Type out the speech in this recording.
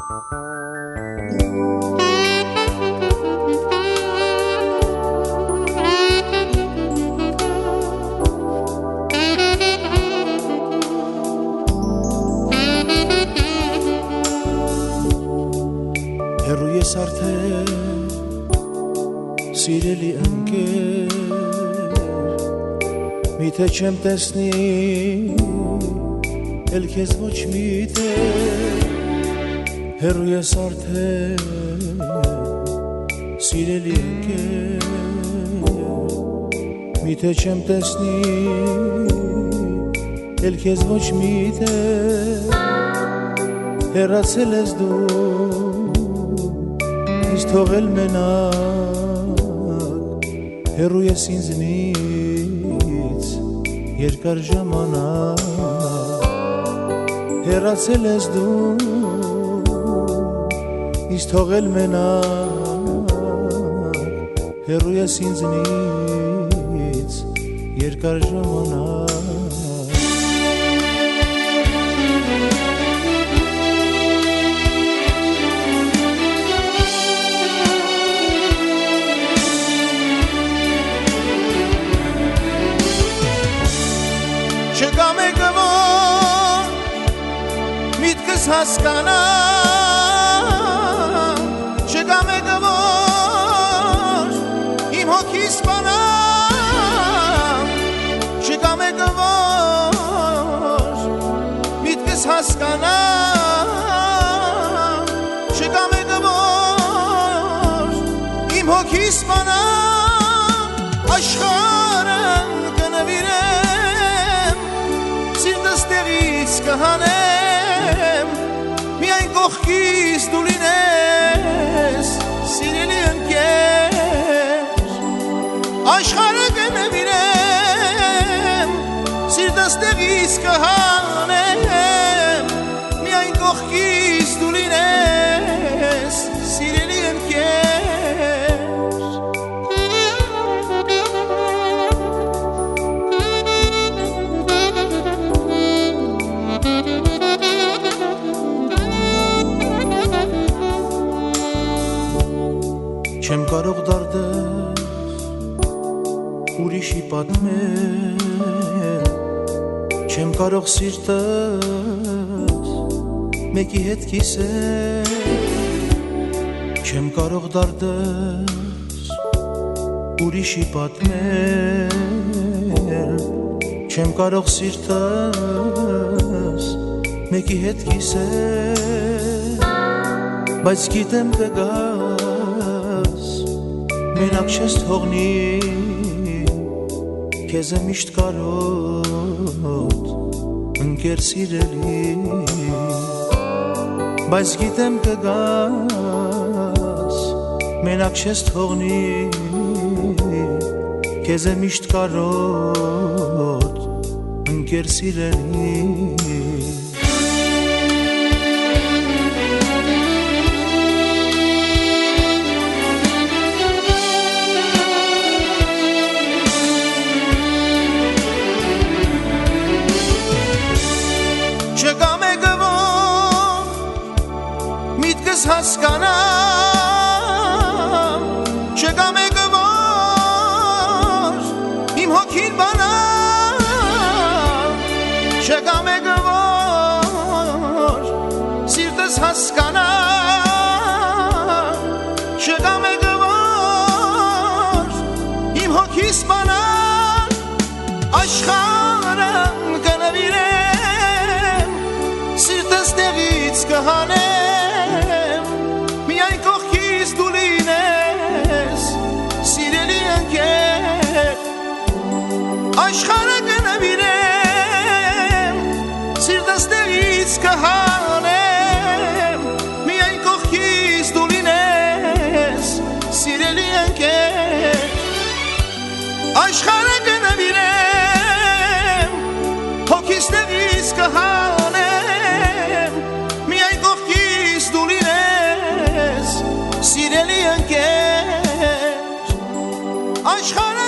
Հեռու ես արդեն սիրելի ընկեր Միթե չեմ տեսնի էլ քեզ ոչ մի տեղ Հեռու ես արդեն սիրելի ընկեր Միթե չեմ տեսնի էլ քեզ ոչ մի տեղ Հեռացել ես դու Ինձ թողել մենակ Հեռու ես ինձնից երկար ժամանակ Հեռացել ես դու Ինձ թողել մենակ Հեռու ես ինձնից երկար ժամանակ Չկա մեկը որ միտքս հասկանա Չկա մեկը որ իմ հոգիս բանա Չկա մեկը որ միտքս հասկանա Չկա մեկը որ իմ հոգիս բանա Աշխարհը կնվիրեմ Կհանեմ միայն կողքիս դու լինես սիրելի ընկեր Աշխարհը կնվիրեմ սիրտս տեղից կհանեմ միայն կողքիս դու լինես սիրելի ընկեր Չեմ կարող դարդել ուրիշի պատմել Չեմ կարող սիրտս մեկի հետ կիսել Չեմ կարող դարդել ուրիշի պատմել Չեմ կարող սիրտս մեկի հետ կիսել Բայց գիտեմ կգաս Մենակ չես թողնի Քեզ եմ միշտ կարոտ Ընկեր սիրելի Բայց գիտեմ կգաս Մենակ չես թողնի Քեզ եմ միշտ կարոտ Ընկեր սիրելի Չկա մեկը որ միտքս հասկանա Չկա մեկը որ իմ հոգին բանա Չկա մեկը որ սիրտս հասկանա Չկա մեկը որ իմ հոգիս բանա Աշխարհը կնվիրեմ Սիրտս տեղից կհանեմ Միայն կողքիս դու լինես Սիրելի ընկեր Աշխարհը կնվիրեմ Սիրտս տեղից կհանեմ Միայն կողքիս դու լինես Սիրելի ընկեր Աշխարհը կնվիրեմ Հոգիս տեղից կհանեմ Միայն կողքիս դու լինես Սիրելի ընկեր Աշխարհը